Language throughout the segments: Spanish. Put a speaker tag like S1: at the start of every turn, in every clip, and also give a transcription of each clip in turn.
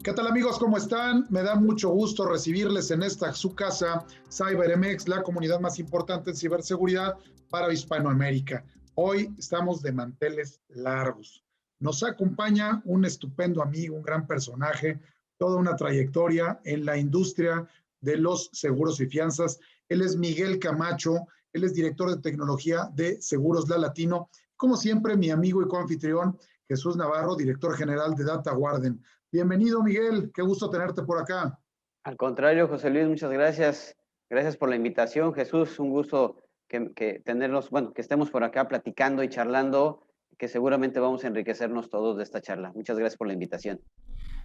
S1: ¿Qué tal amigos? ¿Cómo están? Me da mucho gusto recibirles en esta su casa, CyberMX, la comunidad más importante en ciberseguridad para Hispanoamérica. Hoy estamos de manteles largos. Nos acompaña un estupendo amigo, un gran personaje, toda una trayectoria en la industria de los seguros y fianzas. Él es Miguel Camacho, él es director de tecnología de Seguros La Latino. Como siempre, mi amigo y coanfitrión, Jesús Navarro, director general de Data Warden. Bienvenido, Miguel. Qué gusto tenerte por acá.
S2: Al contrario, José Luis, muchas gracias. Gracias por la invitación, Jesús. Un gusto que tenerlos, bueno, que estemos por acá platicando y charlando, que seguramente vamos a enriquecernos todos de esta charla. Muchas gracias por la invitación.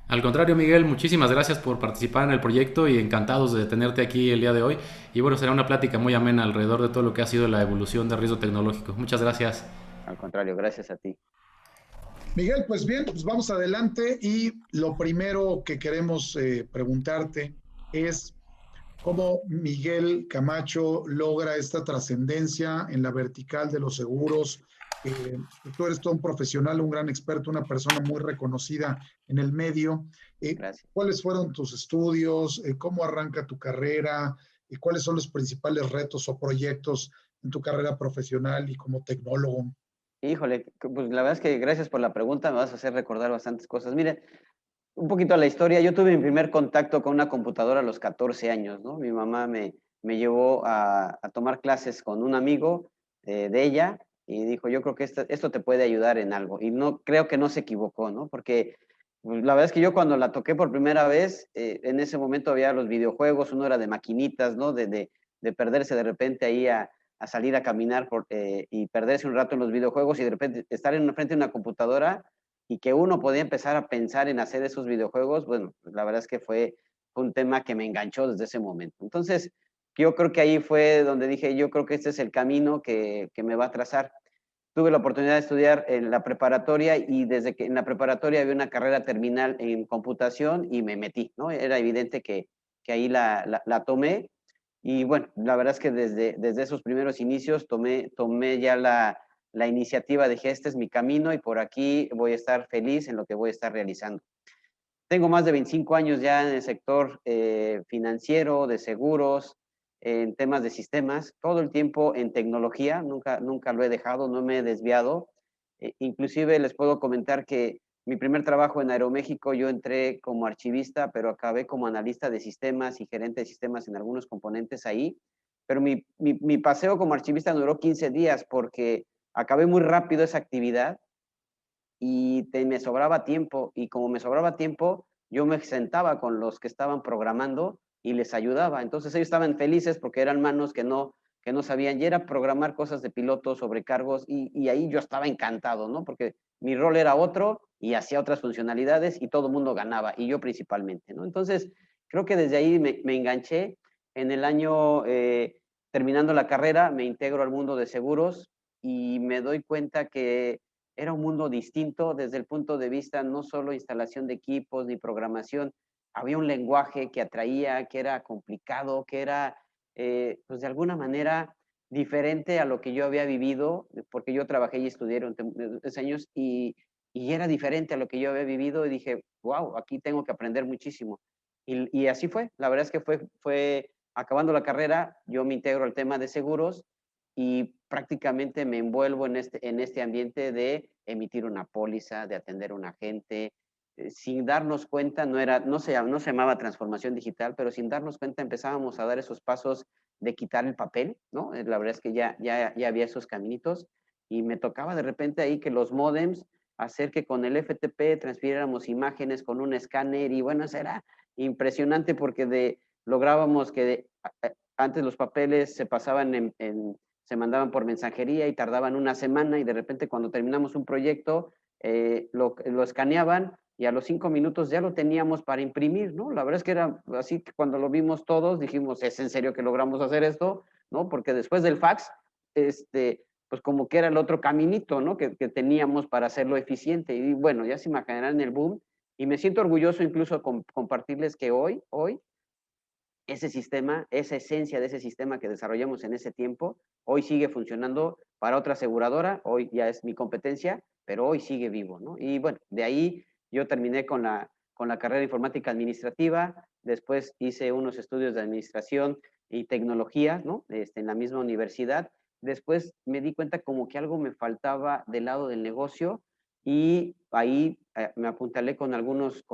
S3: Al contrario, Miguel, muchísimas gracias por participar en el proyecto y encantados de tenerte aquí el día de hoy. Y bueno, será una plática muy amena alrededor de todo lo que ha sido la evolución de riesgo tecnológico. Muchas gracias.
S2: Al contrario, gracias a ti.
S1: Miguel, pues bien, pues vamos adelante y lo primero que queremos preguntarte es cómo Miguel Camacho logra esta trascendencia en la vertical de los seguros. Tú eres todo un profesional, un gran experto, una persona muy reconocida en el medio.
S2: Gracias.
S1: ¿Cuáles fueron tus estudios? ¿Cómo arranca tu carrera? ¿Cuáles son los principales retos o proyectos en tu carrera profesional y como tecnólogo?
S2: Híjole, pues la verdad es que gracias por la pregunta, me vas a hacer recordar bastantes cosas. Mire, un poquito a la historia, yo tuve mi primer contacto con una computadora a los 14 años, ¿no? Mi mamá me llevó a tomar clases con un amigo de ella y dijo, yo creo que esto te puede ayudar en algo. Y no, creo que no se equivocó, ¿no? Porque pues, la verdad es que yo cuando la toqué por primera vez, en ese momento había los videojuegos, uno era de maquinitas, ¿no? De perderse de repente ahí a salir a caminar y perderse un rato en los videojuegos y de repente estar frente de una computadora y que uno podía empezar a pensar en hacer esos videojuegos, bueno, pues la verdad es que fue un tema que me enganchó desde ese momento. Entonces, yo creo que ahí fue donde dije, yo creo que este es el camino que me va a trazar. Tuve la oportunidad de estudiar en la preparatoria y desde que en la preparatoria había una carrera terminal en computación y me metí, ¿no? Era evidente que ahí la tomé y bueno, la verdad es que desde esos primeros inicios tomé ya la iniciativa, dije, este es mi camino y por aquí voy a estar feliz en lo que voy a estar realizando. Tengo más de 25 años ya en el sector financiero, de seguros, en temas de sistemas, todo el tiempo en tecnología, nunca lo he dejado, no me he desviado. Inclusive les puedo comentar que mi primer trabajo en Aeroméxico, yo entré como archivista, pero acabé como analista de sistemas y gerente de sistemas en algunos componentes ahí. Pero mi paseo como archivista duró 15 días porque acabé muy rápido esa actividad y me sobraba tiempo. Y como me sobraba tiempo, yo me sentaba con los que estaban programando y les ayudaba. Entonces ellos estaban felices porque eran manos que no sabían y era programar cosas de pilotos, sobrecargos y ahí yo estaba encantado, ¿no? Porque mi rol era otro y hacía otras funcionalidades y todo el mundo ganaba y yo principalmente, ¿no? Entonces creo que desde ahí me enganché. En el año, terminando la carrera, me integro al mundo de seguros y me doy cuenta que era un mundo distinto desde el punto de vista no solo instalación de equipos ni programación, había un lenguaje que atraía, que era complicado, que era, pues de alguna manera diferente a lo que yo había vivido, porque yo trabajé y estudié durante 3 años y era diferente a lo que yo había vivido y dije, wow, aquí tengo que aprender muchísimo. Y así fue, la verdad es que fue acabando la carrera, yo me integro al tema de seguros y prácticamente me envuelvo en este ambiente de emitir una póliza, de atender a un agente, sin darnos cuenta, no se llamaba transformación digital, pero sin darnos cuenta empezábamos a dar esos pasos de quitar el papel, ¿no? La verdad es que ya había esos caminitos y me tocaba de repente ahí que los módems, hacer que con el FTP transfiriéramos imágenes con un escáner, y bueno, eso era impresionante porque lográbamos que antes los papeles se pasaban se mandaban por mensajería y tardaban una semana, y de repente cuando terminamos un proyecto, lo escaneaban y a los 5 minutos ya lo teníamos para imprimir, ¿no? La verdad es que era así que cuando lo vimos todos dijimos, ¿es en serio que logramos hacer esto? ¿No? Porque después del fax, pues como que era el otro caminito, ¿no? Que teníamos para hacerlo eficiente. Y bueno, ya se imaginarán el boom. Y me siento orgulloso incluso compartirles que hoy, ese sistema, esa esencia de ese sistema que desarrollamos en ese tiempo, hoy sigue funcionando para otra aseguradora, hoy ya es mi competencia, pero hoy sigue vivo, ¿no? Y bueno, de ahí yo terminé con la carrera de informática administrativa, después hice unos estudios de administración y tecnología, ¿no? En la misma universidad. Después me di cuenta como que algo me faltaba del lado del negocio, y ahí me apuntalé con algunos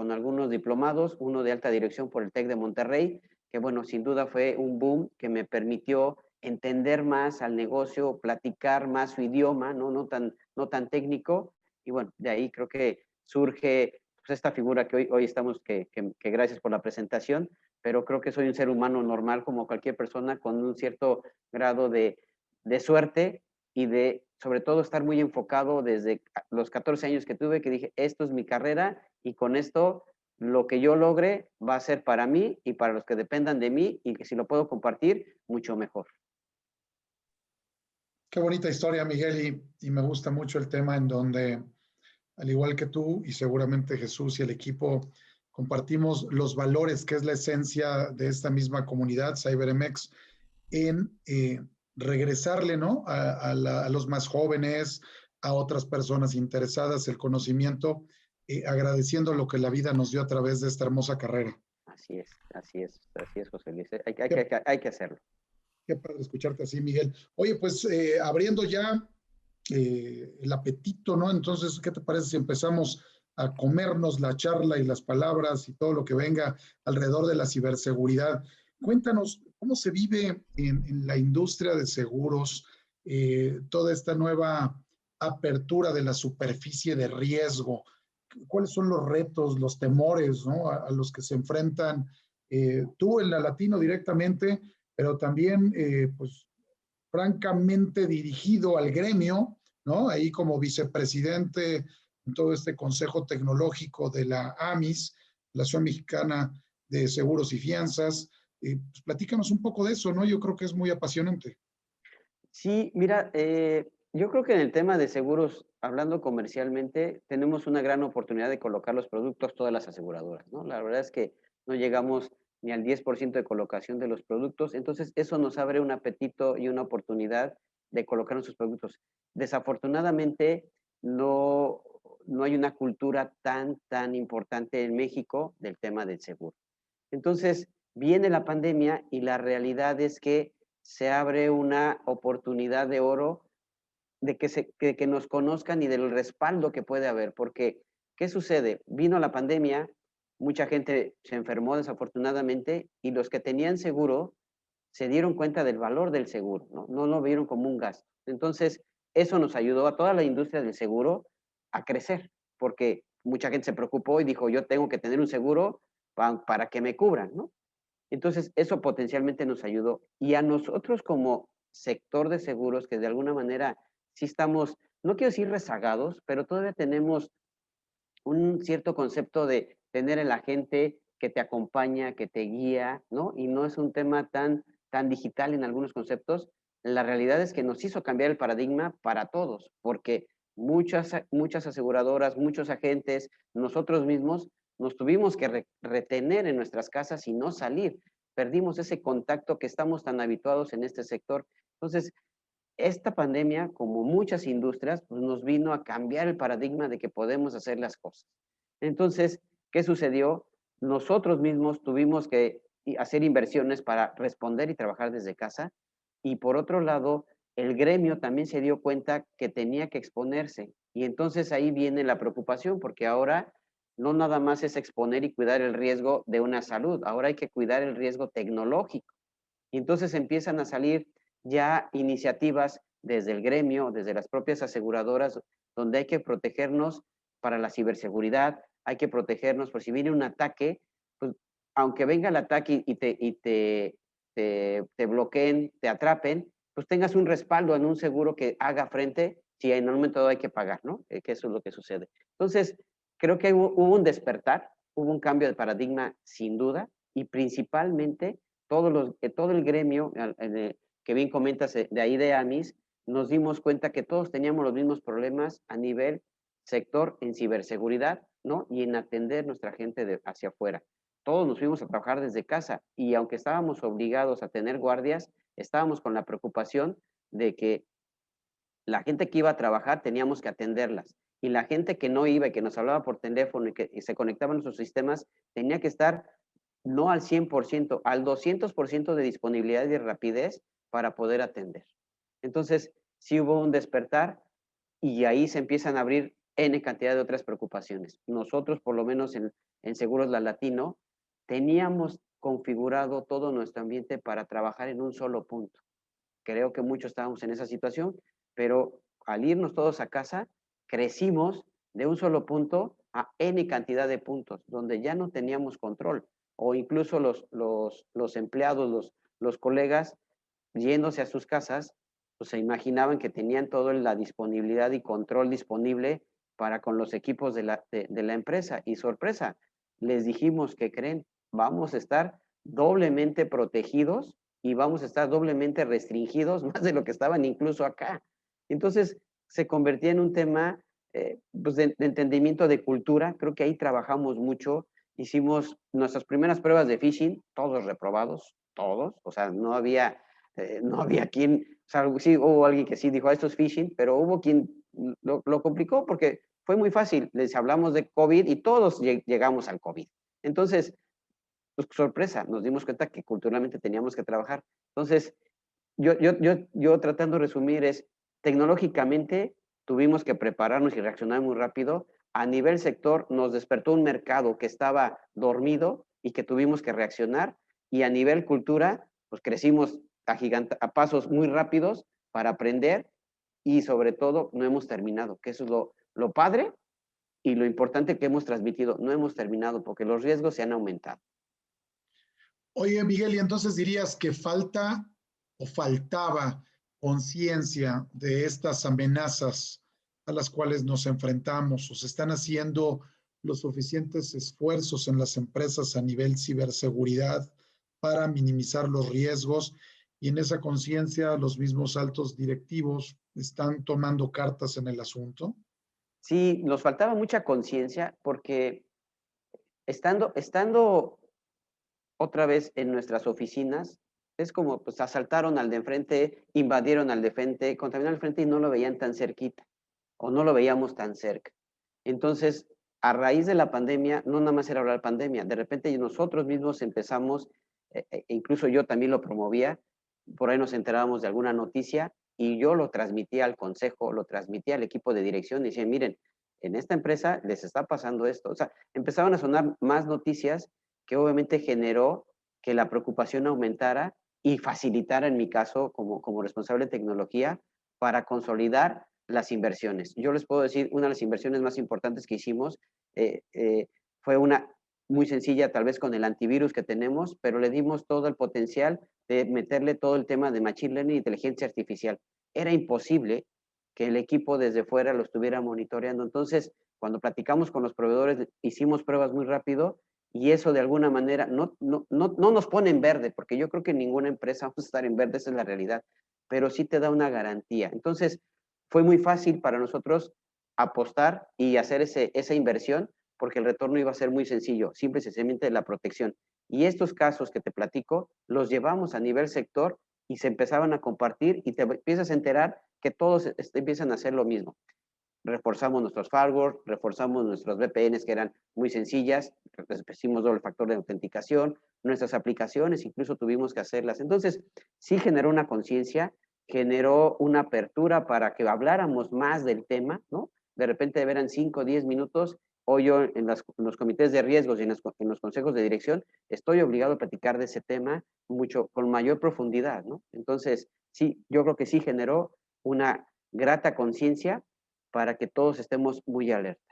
S2: diplomados, uno de alta dirección por el TEC de Monterrey, que bueno, sin duda fue un boom que me permitió entender más al negocio, platicar más su idioma, no tan técnico, y bueno, de ahí creo que surge pues, esta figura que hoy estamos, que gracias por la presentación, pero creo que soy un ser humano normal como cualquier persona, con un cierto grado de suerte y sobre todo, estar muy enfocado desde los 14 años que tuve, que dije, esto es mi carrera, y con esto lo que yo logre va a ser para mí y para los que dependan de mí, y que si lo puedo compartir, mucho mejor.
S1: Qué bonita historia, Miguel, y me gusta mucho el tema en donde, al igual que tú y seguramente Jesús y el equipo, compartimos los valores, que es la esencia de esta misma comunidad, CyberMX, en regresarle, ¿no? A los más jóvenes, a otras personas interesadas, el conocimiento, agradeciendo lo que la vida nos dio a través de esta hermosa carrera.
S2: Así es, José Luis. Hay que hacerlo.
S1: Qué padre escucharte así, Miguel. Oye, pues abriendo ya el apetito, ¿no? Entonces, ¿qué te parece si empezamos a comernos la charla y las palabras y todo lo que venga alrededor de la ciberseguridad? Cuéntanos cómo se vive en la industria de seguros, toda esta nueva apertura de la superficie de riesgo. ¿Cuáles son los retos, los temores, ¿no? A los que se enfrentan tú en la Latino directamente, pero también, pues, francamente dirigido al gremio, ¿no? Ahí como vicepresidente en todo este consejo tecnológico de la AMIS, la Asociación Mexicana de Seguros y Fianzas. Pues platícanos un poco de eso, ¿no? Yo creo que es muy apasionante.
S2: Sí, mira, yo creo que en el tema de seguros, hablando comercialmente, tenemos una gran oportunidad de colocar los productos todas las aseguradoras, ¿no? La verdad es que no llegamos ni al 10% de colocación de los productos, entonces eso nos abre un apetito y una oportunidad de colocar nuestros productos. Desafortunadamente, no hay una cultura tan importante en México del tema del seguro. Entonces, viene la pandemia y la realidad es que se abre una oportunidad de oro de que nos conozcan y del respaldo que puede haber, porque ¿qué sucede? Vino la pandemia, mucha gente se enfermó desafortunadamente, y los que tenían seguro se dieron cuenta del valor del seguro, no lo vieron como un gasto. Entonces, eso nos ayudó a toda la industria del seguro a crecer, porque mucha gente se preocupó y dijo, yo tengo que tener un seguro para que me cubran, ¿no? Entonces, eso potencialmente nos ayudó. Y a nosotros como sector de seguros, que de alguna manera sí estamos, no quiero decir rezagados, pero todavía tenemos un cierto concepto de tener el agente que te acompaña, que te guía, ¿no? Y no es un tema tan digital en algunos conceptos. La realidad es que nos hizo cambiar el paradigma para todos, porque muchas aseguradoras, muchos agentes, nosotros mismos nos tuvimos que retener en nuestras casas y no salir. Perdimos ese contacto que estamos tan habituados en este sector. Entonces, esta pandemia, como muchas industrias, pues nos vino a cambiar el paradigma de que podemos hacer las cosas. Entonces, ¿qué sucedió? Nosotros mismos tuvimos que hacer inversiones para responder y trabajar desde casa. Y por otro lado, el gremio también se dio cuenta que tenía que exponerse. Y entonces ahí viene la preocupación, porque ahora no nada más es exponer y cuidar el riesgo de una salud, ahora hay que cuidar el riesgo tecnológico. Y entonces empiezan a salir ya iniciativas desde el gremio, desde las propias aseguradoras, donde hay que protegernos para la ciberseguridad, hay que protegernos por si viene un ataque, pues aunque venga el ataque te bloqueen, te atrapen, pues tengas un respaldo en un seguro que haga frente si en un momento dado hay que pagar, ¿no? Que eso es lo que sucede. Entonces, creo que hubo un despertar, hubo un cambio de paradigma sin duda, y principalmente todo el gremio, que bien comentas de ahí de AMIS, nos dimos cuenta que todos teníamos los mismos problemas a nivel sector en ciberseguridad, ¿no? Y en atender nuestra gente hacia afuera. Todos nos fuimos a trabajar desde casa y aunque estábamos obligados a tener guardias, estábamos con la preocupación de que la gente que iba a trabajar teníamos que atenderlas y la gente que no iba y que nos hablaba por teléfono y se conectaba en sus sistemas tenía que estar no al 100%, al 200% de disponibilidad y de rapidez para poder atender. Entonces, sí hubo un despertar y ahí se empiezan a abrir N cantidad de otras preocupaciones. Nosotros, por lo menos en Seguros La Latino, teníamos configurado todo nuestro ambiente para trabajar en un solo punto. Creo que muchos estábamos en esa situación, pero al irnos todos a casa, crecimos de un solo punto a N cantidad de puntos, donde ya no teníamos control, o incluso los empleados, los colegas, yéndose a sus casas, pues se imaginaban que tenían toda la disponibilidad y control disponible para con los equipos de la empresa. Y sorpresa, les dijimos que creen, vamos a estar doblemente protegidos y vamos a estar doblemente restringidos, más de lo que estaban incluso acá. Entonces, se convertía en un tema pues de entendimiento de cultura. Creo que ahí trabajamos mucho. Hicimos nuestras primeras pruebas de phishing, todos reprobados, todos. O sea, no había quien, o sea, sí hubo alguien que sí dijo, esto es phishing, pero hubo quien lo complicó porque fue muy fácil. Les hablamos de COVID y todos llegamos al COVID. Entonces, pues sorpresa, nos dimos cuenta que culturalmente teníamos que trabajar. Entonces, yo tratando de resumir es, tecnológicamente tuvimos que prepararnos y reaccionar muy rápido. A nivel sector nos despertó un mercado que estaba dormido y que tuvimos que reaccionar. Y a nivel cultura, pues crecimos a pasos muy rápidos para aprender y sobre todo no hemos terminado, que eso es lo padre y lo importante que hemos transmitido. No hemos terminado porque los riesgos se han aumentado.
S1: Oye, Miguel, y entonces dirías que falta o faltaba conciencia de estas amenazas a las cuales nos enfrentamos, o se están haciendo los suficientes esfuerzos en las empresas a nivel ciberseguridad para minimizar los riesgos, y en esa conciencia los mismos altos directivos están tomando cartas en el asunto.
S2: Sí, nos faltaba mucha conciencia porque estando otra vez en nuestras oficinas, es como, pues asaltaron al de enfrente, invadieron al de frente, contaminaron al frente y no lo veían tan cerquita, o no lo veíamos tan cerca. Entonces, a raíz de la pandemia, no nada más era hablar de pandemia, de repente nosotros mismos empezamos, incluso yo también lo promovía, por ahí nos enterábamos de alguna noticia y yo lo transmitía al consejo, lo transmitía al equipo de dirección y decía, miren, en esta empresa les está pasando esto. O sea, empezaban a sonar más noticias que obviamente generó que la preocupación aumentara y facilitara, en mi caso, como responsable de tecnología, para consolidar las inversiones. Yo les puedo decir, una de las inversiones más importantes que hicimos fue una muy sencilla, tal vez con el antivirus que tenemos, pero le dimos todo el potencial de meterle todo el tema de Machine Learning e inteligencia artificial. Era imposible que el equipo desde fuera lo estuviera monitoreando. Entonces, cuando platicamos con los proveedores, hicimos pruebas muy rápido y eso de alguna manera no nos pone en verde, porque yo creo que ninguna empresa va a estar en verde, esa es la realidad, pero sí te da una garantía. Entonces, fue muy fácil para nosotros apostar y hacer esa inversión porque el retorno iba a ser muy sencillo, simple y sencillamente la protección. Y estos casos que te platico, los llevamos a nivel sector y se empezaban a compartir y te empiezas a enterar que todos empiezan a hacer lo mismo. Reforzamos nuestros firewalls, reforzamos nuestros VPNs que eran muy sencillas, hicimos doble factor de autenticación, nuestras aplicaciones incluso tuvimos que hacerlas. Entonces, sí generó una conciencia, generó una apertura para que habláramos más del tema, ¿no? De repente eran 5 o 10 minutos hoy yo en los comités de riesgos y en los consejos de dirección estoy obligado a platicar de ese tema con mayor profundidad, ¿no? Entonces, sí, yo creo que sí generó una grata conciencia para que todos estemos muy alerta.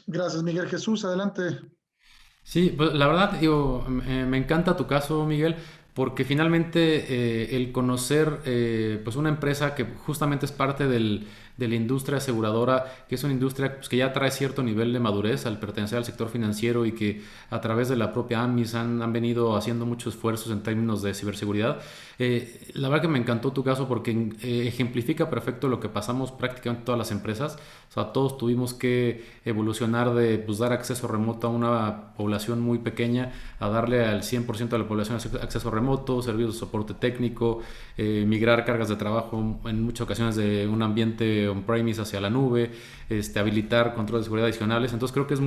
S1: Gracias, Miguel. Jesús, adelante.
S3: Sí, pues la verdad, digo, me encanta tu caso, Miguel, porque finalmente el conocer pues una empresa que justamente es parte de la industria aseguradora, que es una industria pues, que ya trae cierto nivel de madurez al pertenecer al sector financiero y que a través de la propia AMIS han venido haciendo muchos esfuerzos en términos de ciberseguridad. La verdad que me encantó tu caso porque ejemplifica perfecto lo que pasamos prácticamente todas las empresas. O sea, todos tuvimos que evolucionar de pues, dar acceso remoto a una población muy pequeña a darle al 100% de la población acceso remoto, servicios de soporte técnico, migrar cargas de trabajo en muchas ocasiones de un ambiente on-premise hacia la nube, habilitar controles de seguridad adicionales. Entonces creo que es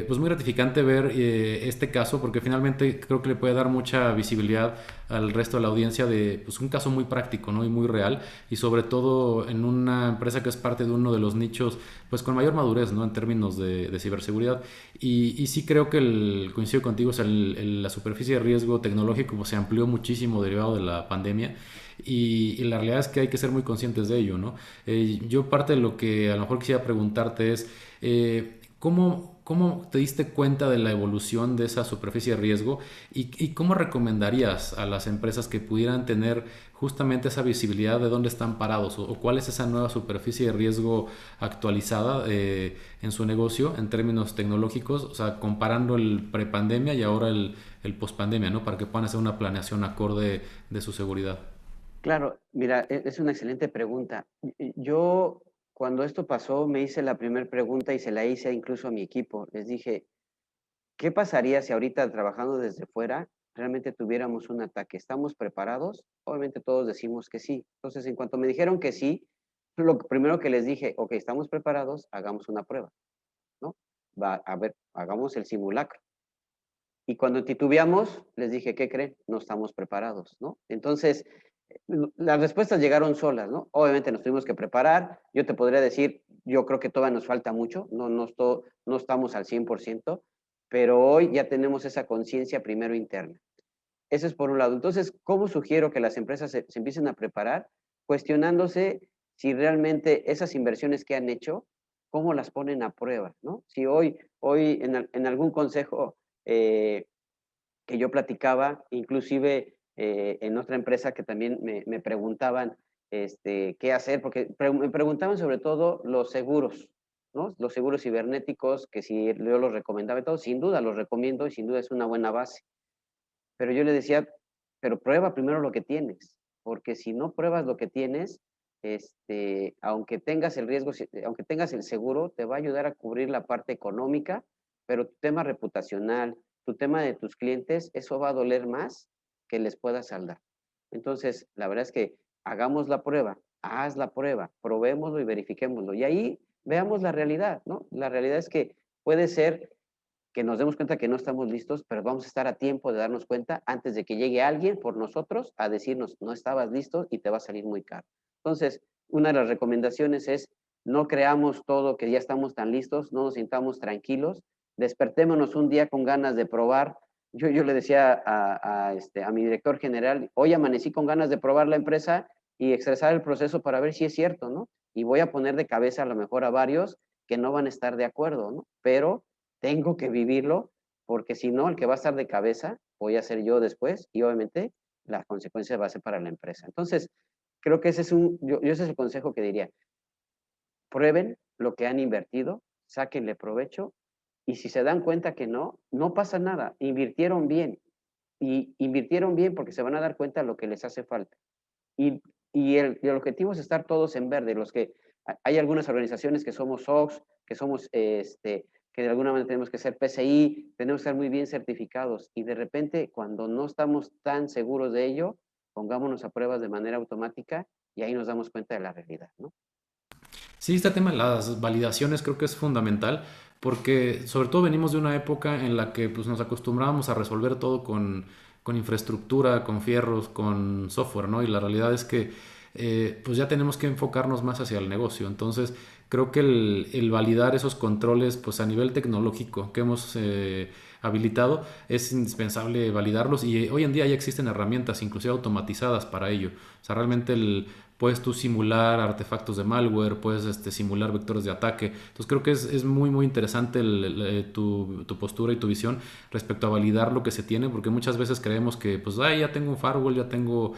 S3: pues muy gratificante ver este caso porque finalmente creo que le puede dar mucha visibilidad al resto de la audiencia de pues, un caso muy práctico, ¿no? Y muy real y sobre todo en una empresa que es parte de uno de los nichos pues con mayor madurez, ¿no? En términos de ciberseguridad y sí creo que coincido contigo, o sea, la superficie de riesgo tecnológico pues, se amplió muchísimo derivado de la pandemia y la realidad es que hay que ser muy conscientes de ello, ¿no? Yo parte de lo que a lo mejor quisiera preguntarte es ¿cómo te diste cuenta de la evolución de esa superficie de riesgo y cómo recomendarías a las empresas que pudieran tener justamente esa visibilidad de dónde están parados o cuál es esa nueva superficie de riesgo actualizada en su negocio en términos tecnológicos, o sea, comparando el prepandemia y ahora el pospandemia, ¿no? Para que puedan hacer una planeación acorde de su seguridad.
S2: Claro, mira, es una excelente pregunta. Yo, cuando esto pasó, me hice la primera pregunta y se la hice incluso a mi equipo. Les dije, ¿qué pasaría si ahorita trabajando desde fuera realmente tuviéramos un ataque? ¿Estamos preparados? Obviamente todos decimos que sí. Entonces, en cuanto me dijeron que sí, lo primero que les dije, ok, estamos preparados, hagamos una prueba, ¿no? A ver, hagamos el simulacro. Y cuando titubeamos, les dije, ¿qué creen? No estamos preparados, ¿no? Entonces, las respuestas llegaron solas, ¿no? Obviamente nos tuvimos que preparar. Yo te podría decir, yo creo que todavía nos falta mucho, no estamos al 100%, pero hoy ya tenemos esa conciencia primero interna. Eso es por un lado. Entonces, ¿cómo sugiero que las empresas se empiecen a preparar? Cuestionándose si realmente esas inversiones que han hecho, cómo las ponen a prueba, ¿no? Si hoy en algún consejo eh, que yo platicaba, inclusive en otra empresa que también me preguntaban qué hacer, porque me preguntaban sobre todo los seguros, ¿no? Los seguros cibernéticos, que si yo los recomendaba y todo, sin duda los recomiendo y sin duda es una buena base. Pero yo le decía, pero prueba primero lo que tienes, porque si no pruebas lo que tienes, aunque tengas el riesgo, aunque tengas el seguro, te va a ayudar a cubrir la parte económica, pero tu tema reputacional, tu tema de tus clientes, eso va a doler más que les pueda saldar. Entonces, la verdad es que hagamos la prueba, haz la prueba, probémoslo y verifiquémoslo. Y ahí veamos la realidad, ¿no? La realidad es que puede ser que nos demos cuenta que no estamos listos, pero vamos a estar a tiempo de darnos cuenta antes de que llegue alguien por nosotros a decirnos, no estabas listo y te va a salir muy caro. Entonces, una de las recomendaciones es, no creamos todo que ya estamos tan listos, no nos sintamos tranquilos, despertémonos un día con ganas de probar. Yo le decía a mi director general, hoy amanecí con ganas de probar la empresa y expresar el proceso para ver si es cierto, ¿no? Y voy a poner de cabeza a lo mejor a varios que no van a estar de acuerdo, ¿no? Pero tengo que vivirlo, porque si no, el que va a estar de cabeza voy a ser yo después y obviamente la consecuencia va a ser para la empresa. Entonces, creo que ese es ese es el consejo que diría. Prueben lo que han invertido, sáquenle provecho y si se dan cuenta que no, no pasa nada, invirtieron bien y invirtieron bien porque se van a dar cuenta de lo que les hace falta. Y, el objetivo es estar todos en verde, los que hay algunas organizaciones que somos SOX, que somos que de alguna manera tenemos que ser PCI, tenemos que estar muy bien certificados y de repente cuando no estamos tan seguros de ello, pongámonos a pruebas de manera automática y ahí nos damos cuenta de la realidad, ¿no?
S3: Sí, este tema de las validaciones creo que es fundamental porque sobre todo venimos de una época en la que pues, nos acostumbrábamos a resolver todo con infraestructura, con fierros, con software, ¿no? Y la realidad es que pues ya tenemos que enfocarnos más hacia el negocio. Entonces creo que el validar esos controles pues a nivel tecnológico que hemos habilitado, es indispensable validarlos y hoy en día ya existen herramientas inclusive automatizadas para ello. O sea, realmente puedes tú simular artefactos de malware, puedes simular vectores de ataque. Entonces creo que es muy muy interesante tu postura y tu visión respecto a validar lo que se tiene, porque muchas veces creemos que pues ya tengo un firewall, ya tengo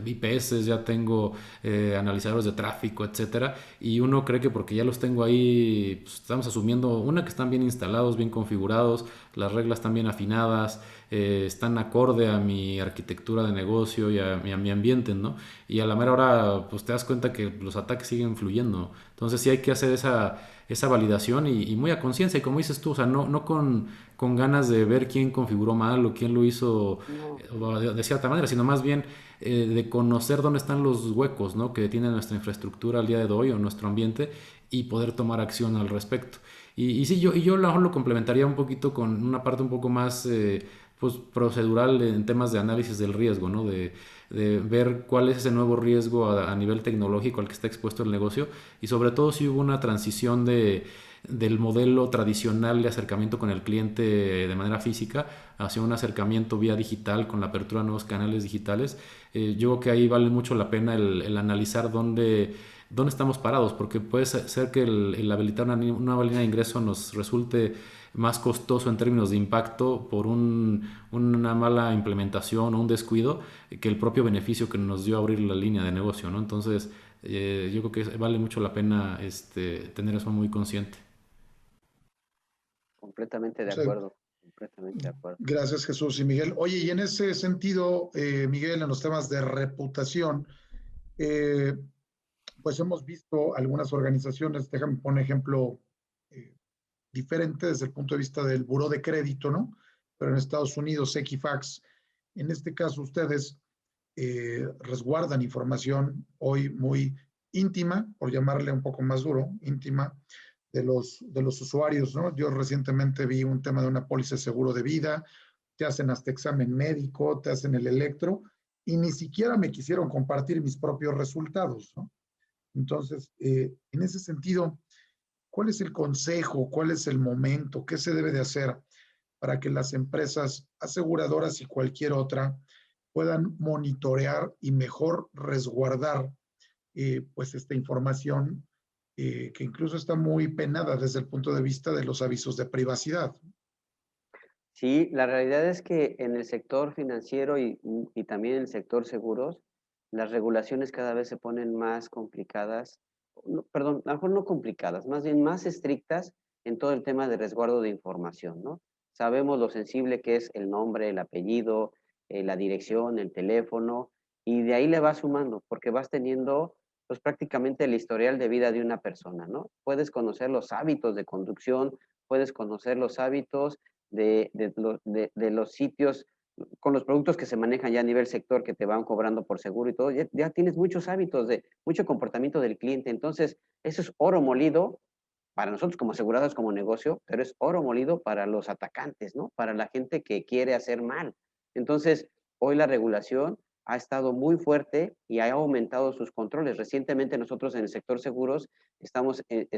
S3: IPS, ya tengo analizadores de tráfico, etcétera, y uno cree que porque ya los tengo ahí, pues, estamos asumiendo que están bien instalados, bien configurados, las reglas están bien afinadas, están acorde a mi arquitectura de negocio y a mi ambiente, ¿no? Y a la mera hora, pues te das cuenta que los ataques siguen fluyendo. Entonces sí hay que hacer esa validación y muy a conciencia, y como dices tú, o sea, no con ganas de ver quién configuró mal o quién lo hizo
S2: No.
S3: de cierta manera, sino más bien de conocer dónde están los huecos, ¿no?, que tiene nuestra infraestructura al día de hoy o nuestro ambiente, y poder tomar acción al respecto. Y sí, yo a lo mejor lo complementaría un poquito con una parte un poco más pues, procedural en temas de análisis del riesgo, ¿no? De ver cuál es ese nuevo riesgo a nivel tecnológico al que está expuesto el negocio, y sobre todo si hubo una transición del modelo tradicional de acercamiento con el cliente de manera física hacia un acercamiento vía digital con la apertura de nuevos canales digitales. Yo creo que ahí vale mucho la pena el analizar dónde estamos parados, porque puede ser que el habilitar una nueva línea de ingreso nos resulte más costoso en términos de impacto por una mala implementación o un descuido, que el propio beneficio que nos dio abrir la línea de negocio, ¿no? Entonces, yo creo que vale mucho la pena tener eso muy consciente.
S2: Completamente de
S1: Sí.
S2: acuerdo, completamente de acuerdo.
S1: Gracias, Jesús y Miguel. Oye, y en ese sentido, Miguel, en los temas de reputación, eh, pues hemos visto algunas organizaciones, déjame poner ejemplo eh, diferente desde el punto de vista del buró de crédito, ¿no? Pero en Estados Unidos, Equifax, en este caso ustedes resguardan información hoy muy íntima, por llamarle un poco más duro, íntima, de los usuarios, ¿no? Yo recientemente vi un tema de una póliza de seguro de vida, te hacen hasta examen médico, te hacen el electro, y ni siquiera me quisieron compartir mis propios resultados, ¿no? Entonces, en ese sentido, ¿cuál es el consejo? ¿Cuál es el momento? ¿Qué se debe de hacer para que las empresas aseguradoras y cualquier otra puedan monitorear y mejor resguardar pues esta información que incluso está muy penada desde el punto de vista de los avisos de privacidad?
S2: Sí, la realidad es que en el sector financiero y también en el sector seguros, las regulaciones cada vez se ponen más complicadas, perdón, a lo mejor no complicadas, más bien más estrictas en todo el tema de resguardo de información, ¿no? Sabemos lo sensible que es el nombre, el apellido, la dirección, el teléfono, y de ahí le vas sumando, porque vas teniendo pues prácticamente el historial de vida de una persona, ¿no? Puedes conocer los hábitos de conducción, puedes conocer los hábitos de los sitios con los productos que se manejan ya a nivel sector que te van cobrando por seguro y todo, ya tienes muchos hábitos de mucho comportamiento del cliente. Entonces, eso es oro molido para nosotros como asegurados, como negocio, pero es oro molido para los atacantes, ¿no? Para la gente que quiere hacer mal. Entonces, hoy la regulación ha estado muy fuerte y ha aumentado sus controles. Recientemente nosotros en el sector seguros se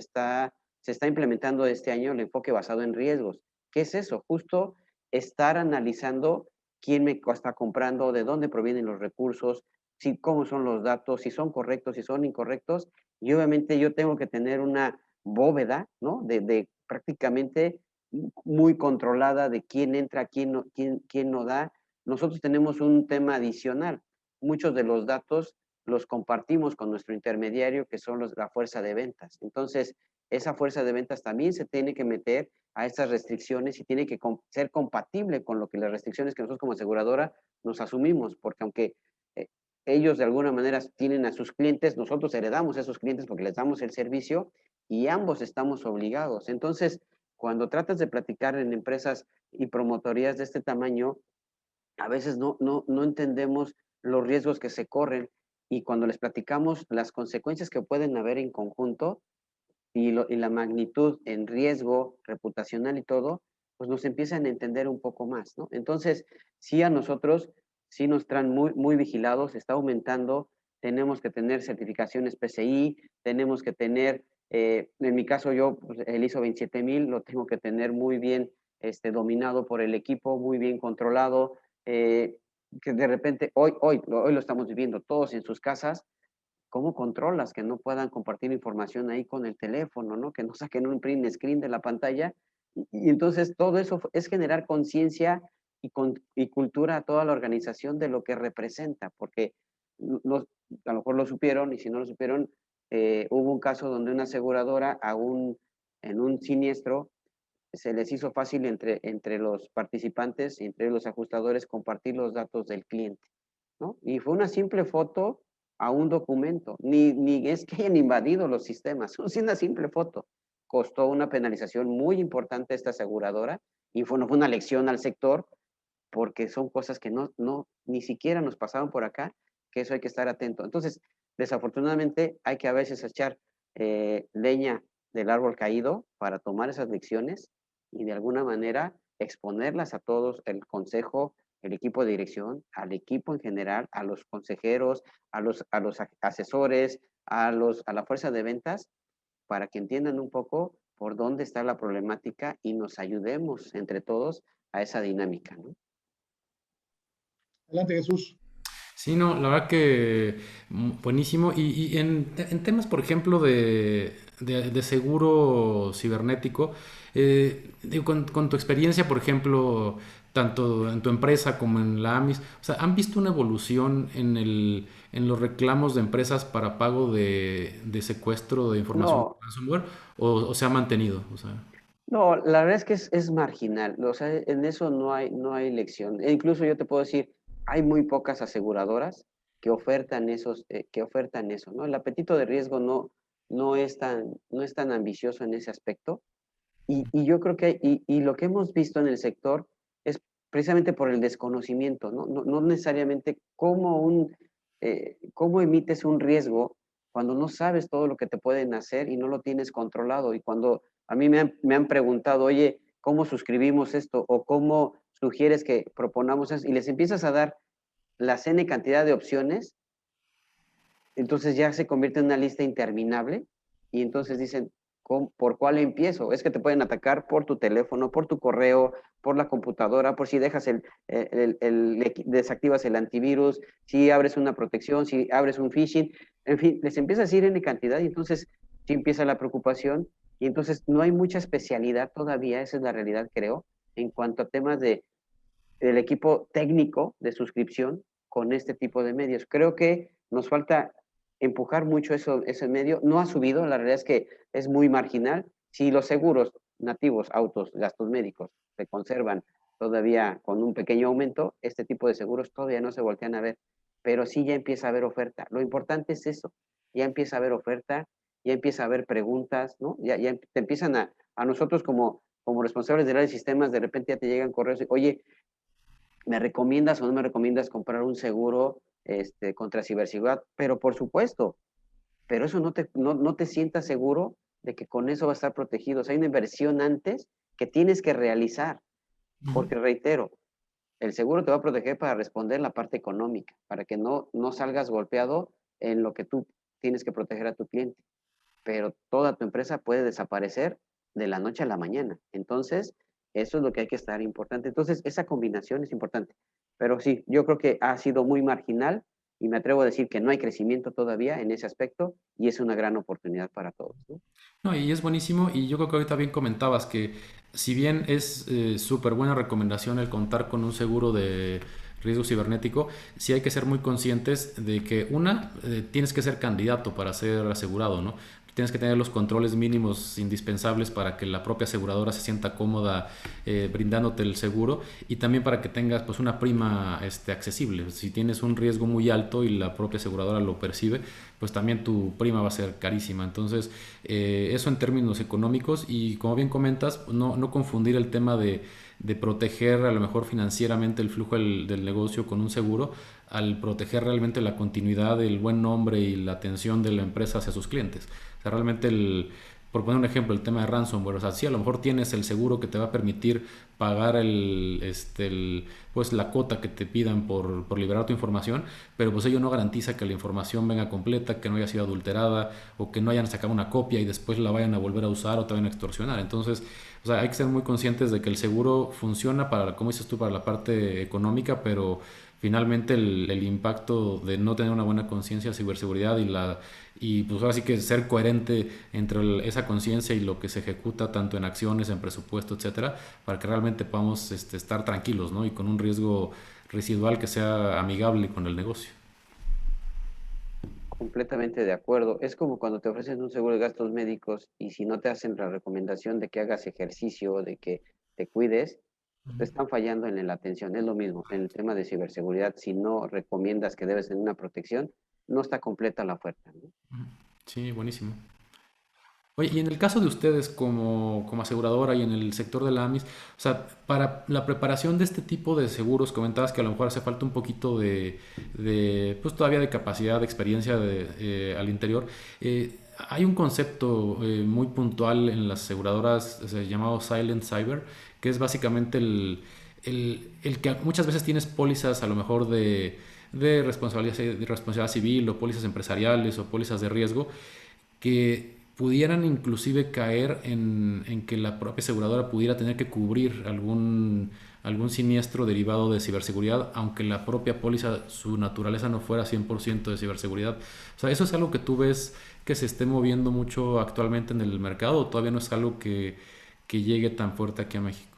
S2: está implementando este año el enfoque basado en riesgos. ¿Qué es eso? Justo estar analizando quién me está comprando, de dónde provienen los recursos, si, cómo son los datos, si son correctos, si son incorrectos. Y obviamente yo tengo que tener una bóveda, ¿no? De prácticamente muy controlada de quién entra, quién no da. Nosotros tenemos un tema adicional. Muchos de los datos los compartimos con nuestro intermediario, que son la fuerza de ventas. Entonces, esa fuerza de ventas también se tiene que meter a estas restricciones y tiene que ser compatible con lo que las restricciones que nosotros como aseguradora nos asumimos, porque aunque eh, ellos de alguna manera tienen a sus clientes, nosotros heredamos a esos clientes porque les damos el servicio y ambos estamos obligados. Entonces, cuando tratas de platicar en empresas y promotorías de este tamaño, a veces no entendemos los riesgos que se corren y cuando les platicamos las consecuencias que pueden haber en conjunto, y la magnitud en riesgo reputacional y todo, pues nos empiezan a entender un poco más, ¿no? Entonces, sí a nosotros, sí nos traen muy, muy vigilados, está aumentando tenemos que tener certificaciones PCI, tenemos que tener, en mi caso yo, pues, el ISO 27000 lo tengo que tener muy bien dominado por el equipo, muy bien controlado, que de repente, hoy lo estamos viviendo todos en sus casas. ¿Cómo controlas que no puedan compartir información ahí con el teléfono, ¿no? Que no saquen un print screen de la pantalla. Y entonces todo eso es generar conciencia y cultura a toda la organización de lo que representa, porque a lo mejor lo supieron y si no lo supieron, hubo un caso donde una aseguradora en un siniestro se les hizo fácil entre los participantes, entre los ajustadores, compartir los datos del cliente, ¿no? Y fue una simple foto a un documento, ni es que hayan invadido los sistemas, es una simple foto. Costó una penalización muy importante a esta aseguradora y no fue una lección al sector porque son cosas que ni siquiera nos pasaban por acá, que eso hay que estar atento. Entonces, desafortunadamente hay que a veces echar leña del árbol caído para tomar esas lecciones y de alguna manera exponerlas a todos, el consejo, el equipo de dirección, al equipo en general, a los consejeros, a los asesores, a la fuerza de ventas, para que entiendan un poco por dónde está la problemática y nos ayudemos entre todos a esa dinámica, ¿no?
S1: Adelante, Jesús.
S3: Sí, no, la verdad que buenísimo. Y en temas, por ejemplo, de seguro cibernético, digo, con tu experiencia, por ejemplo, tanto en tu empresa como en la AMIS, o sea, ¿han visto una evolución en los reclamos de empresas para pago de secuestro de información
S2: No,
S3: ransomware o se ha mantenido? O sea,
S2: no, la verdad es que es marginal, o sea, en eso no hay lección. E incluso yo te puedo decir, hay muy pocas aseguradoras que ofertan eso, ¿no? El apetito de riesgo no es tan ambicioso en ese aspecto. Y yo creo y lo que hemos visto en el sector es precisamente por el desconocimiento, ¿no? No necesariamente cómo emites un riesgo cuando no sabes todo lo que te pueden hacer y no lo tienes controlado. Y cuando a mí me han preguntado, oye, ¿cómo suscribimos esto? O ¿cómo sugieres que proponamos eso? Y les empiezas a dar la N cantidad de opciones, entonces ya se convierte en una lista interminable y entonces dicen, ¿por cuál empiezo? Es que te pueden atacar por tu teléfono, por tu correo, por la computadora, por si dejas desactivas el antivirus, si abres una protección, si abres un phishing, en fin, les empieza a decir en cantidad y entonces sí empieza la preocupación y entonces no hay mucha especialidad todavía, esa es la realidad creo, en cuanto a temas del equipo técnico de suscripción con este tipo de medios. Creo que nos falta empujar mucho ese medio. No ha subido, la realidad es que es muy marginal. Si los seguros nativos, autos, gastos médicos, se conservan todavía con un pequeño aumento, este tipo de seguros todavía no se voltean a ver, pero sí ya empieza a haber oferta. Lo importante es eso, ya empieza a haber oferta, ya empieza a haber preguntas, ¿no? Ya te empiezan a nosotros como responsables del área de sistemas, de repente ya te llegan correos, oye, ¿me recomiendas o no me recomiendas comprar un seguro contra ciberseguridad? Pero por supuesto, pero eso no te sientas seguro de que con eso va a estar protegido. O sea, hay una inversión antes que tienes que realizar, porque reitero, el seguro te va a proteger para responder la parte económica, para que no salgas golpeado en lo que tú tienes que proteger a tu cliente. Pero toda tu empresa puede desaparecer de la noche a la mañana. Entonces, eso es lo que hay que estar importante. Entonces, esa combinación es importante. Pero sí, yo creo que ha sido muy marginal y me atrevo a decir que no hay crecimiento todavía en ese aspecto y es una gran oportunidad para todos, ¿no?
S3: no, y es buenísimo y yo creo que ahorita bien comentabas que si bien es súper buena recomendación el contar con un seguro de riesgo cibernético, sí hay que ser muy conscientes de que tienes que ser candidato para ser asegurado, ¿no? Tienes que tener los controles mínimos indispensables para que la propia aseguradora se sienta cómoda brindándote el seguro y también para que tengas pues una prima accesible. Si tienes un riesgo muy alto y la propia aseguradora lo percibe, pues también tu prima va a ser carísima. Entonces, eso en términos económicos y como bien comentas, no confundir el tema de proteger a lo mejor financieramente el flujo del negocio con un seguro al proteger realmente la continuidad, el buen nombre y la atención de la empresa hacia sus clientes. O sea, realmente por poner un ejemplo, el tema de ransomware. O sea, sí, a lo mejor tienes el seguro que te va a permitir pagar pues la cuota que te pidan por liberar tu información, pero pues ello no garantiza que la información venga completa, que no haya sido adulterada o que no hayan sacado una copia y después la vayan a volver a usar o te vayan a extorsionar. Entonces, o sea, hay que ser muy conscientes de que el seguro funciona para, como dices tú, para la parte económica, pero finalmente el impacto de no tener una buena conciencia de ciberseguridad y pues ahora sí que ser coherente entre esa conciencia y lo que se ejecuta tanto en acciones, en presupuesto, etcétera, para que realmente podamos estar tranquilos, ¿no? Y con un riesgo residual que sea amigable con el negocio.
S2: Completamente de acuerdo. Es como cuando te ofrecen un seguro de gastos médicos y si no te hacen la recomendación de que hagas ejercicio, de que te cuides, te están fallando en la atención. Es lo mismo en el tema de ciberseguridad. Si no recomiendas que debes tener una protección, no está completa la oferta, ¿no?
S3: Sí, buenísimo. Oye, y en el caso de ustedes como aseguradora y en el sector de la AMIS, o sea, para la preparación de este tipo de seguros, comentabas que a lo mejor hace falta un poquito pues todavía de capacidad, de experiencia al interior. Hay un concepto muy puntual en las aseguradoras llamado Silent Cyber, que es básicamente el que muchas veces tienes pólizas a lo mejor de responsabilidad civil o pólizas empresariales o pólizas de riesgo que pudieran inclusive caer en que la propia aseguradora pudiera tener que cubrir algún siniestro derivado de ciberseguridad, aunque la propia póliza, su naturaleza no fuera 100% de ciberseguridad. O sea, ¿eso es algo que tú ves que se esté moviendo mucho actualmente en el mercado o todavía no es algo que llegue tan fuerte aquí a México?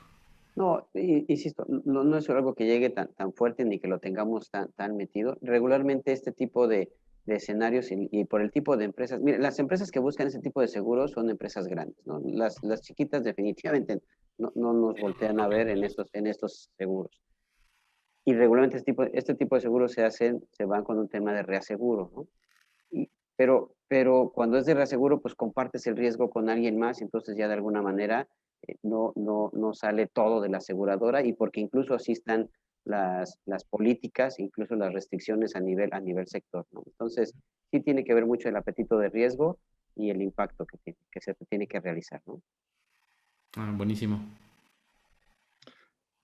S2: No, insisto, no es algo que llegue tan fuerte ni que lo tengamos tan metido. Regularmente este tipo de escenarios y por el tipo de empresas, mire, las empresas que buscan ese tipo de seguros son empresas grandes, ¿no? Las chiquitas definitivamente no nos voltean a ver en estos seguros. Y regularmente este tipo de seguros se van con un tema de reaseguro, ¿no? Pero cuando es de reaseguro, pues compartes el riesgo con alguien más, entonces ya de alguna manera no sale todo de la aseguradora y porque incluso así están las políticas, incluso las restricciones a nivel sector, ¿no? Entonces, sí tiene que ver mucho el apetito de riesgo y el impacto que se tiene que realizar, ¿no?
S3: Ah, buenísimo.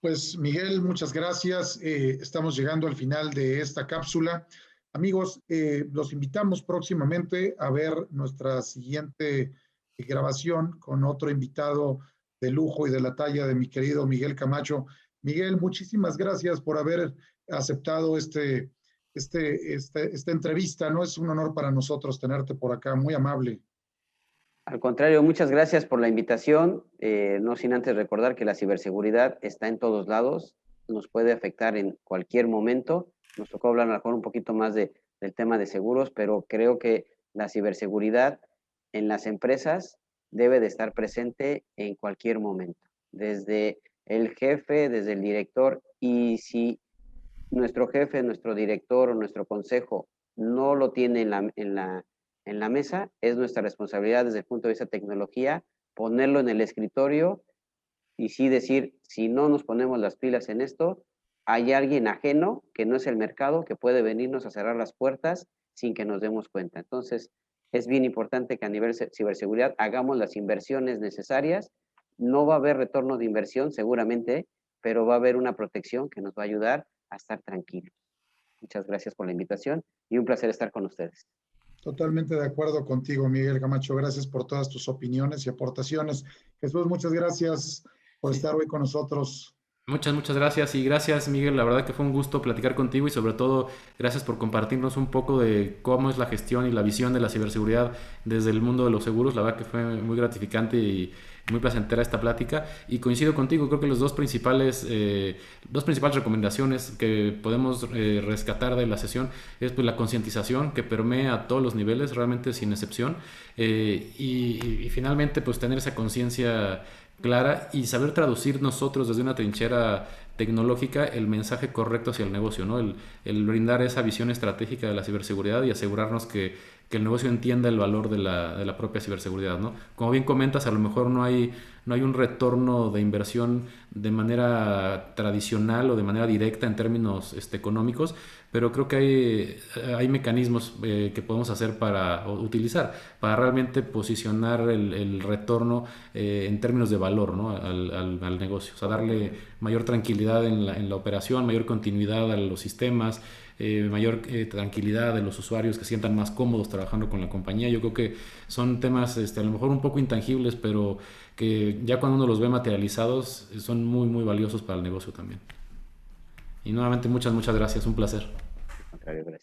S1: Pues Miguel, muchas gracias. Estamos llegando al final de esta cápsula. Amigos, los invitamos próximamente a ver nuestra siguiente grabación con otro invitado de lujo y de la talla de mi querido Miguel Camacho. Miguel, muchísimas gracias por haber aceptado esta entrevista, ¿no? Es un honor para nosotros tenerte por acá, muy amable.
S2: Al contrario, muchas gracias por la invitación. No sin antes recordar que la ciberseguridad está en todos lados, nos puede afectar en cualquier momento. Nos tocó hablar a lo mejor un poquito más del tema de seguros, pero creo que la ciberseguridad en las empresas debe de estar presente en cualquier momento, desde el jefe, desde el director, y si nuestro jefe, nuestro director o nuestro consejo no lo tiene en la mesa, es nuestra responsabilidad desde el punto de vista de tecnología ponerlo en el escritorio y sí decir, si no nos ponemos las pilas en esto, hay alguien ajeno que no es el mercado que puede venirnos a cerrar las puertas sin que nos demos cuenta. Entonces, es bien importante que a nivel ciberseguridad hagamos las inversiones necesarias. No va a haber retorno de inversión seguramente, pero va a haber una protección que nos va a ayudar a estar tranquilos. Muchas gracias por la invitación y un placer estar con ustedes.
S1: Totalmente de acuerdo contigo, Miguel Camacho. Gracias por todas tus opiniones y aportaciones. Jesús, muchas gracias por
S3: Sí.
S1: estar hoy con nosotros.
S3: Muchas gracias y gracias Miguel, la verdad que fue un gusto platicar contigo y sobre todo gracias por compartirnos un poco de cómo es la gestión y la visión de la ciberseguridad desde el mundo de los seguros, la verdad que fue muy gratificante y muy placentera esta plática y coincido contigo, creo que las dos principales recomendaciones que podemos rescatar de la sesión es pues la concientización que permea a todos los niveles, realmente sin excepción y finalmente pues tener esa conciencia clara y saber traducir nosotros desde una trinchera tecnológica el mensaje correcto hacia el negocio, ¿no? El brindar esa visión estratégica de la ciberseguridad y asegurarnos que el negocio entienda el valor de la propia ciberseguridad, ¿no? Como bien comentas, a lo mejor no hay un retorno de inversión de manera tradicional o de manera directa en términos económicos, pero creo que hay mecanismos que podemos hacer o utilizar para realmente posicionar el retorno en términos de valor, ¿no? al negocio, o sea, darle mayor tranquilidad en la operación, mayor continuidad a los sistemas, mayor tranquilidad de los usuarios, que se sientan más cómodos trabajando con la compañía. Yo creo que son temas a lo mejor un poco intangibles, pero que ya cuando uno los ve materializados son muy, muy valiosos para el negocio también. Y nuevamente muchas gracias, un placer.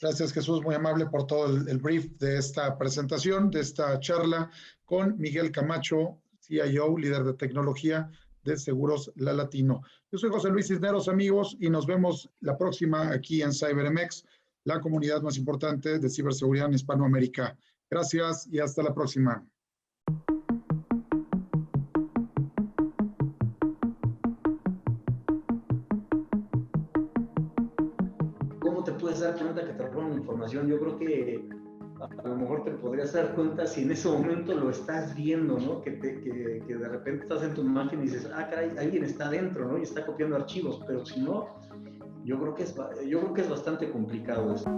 S1: Gracias, Jesús, muy amable por todo el brief de esta presentación, de esta charla con Miguel Camacho, CIO, líder de tecnología de Seguros La Latino. Yo soy José Luis Cisneros, amigos, y nos vemos la próxima aquí en CyberMX, la comunidad más importante de ciberseguridad en Hispanoamérica. Gracias y hasta la próxima.
S4: ¿Cómo te puedes dar cuenta que te roban información? Yo creo que a lo mejor te podrías dar cuenta si en ese momento lo estás viendo, ¿no? Que de repente estás en tu imagen y dices, ah, caray, alguien está adentro, ¿no? Y está copiando archivos, pero si no, yo creo que es bastante complicado eso.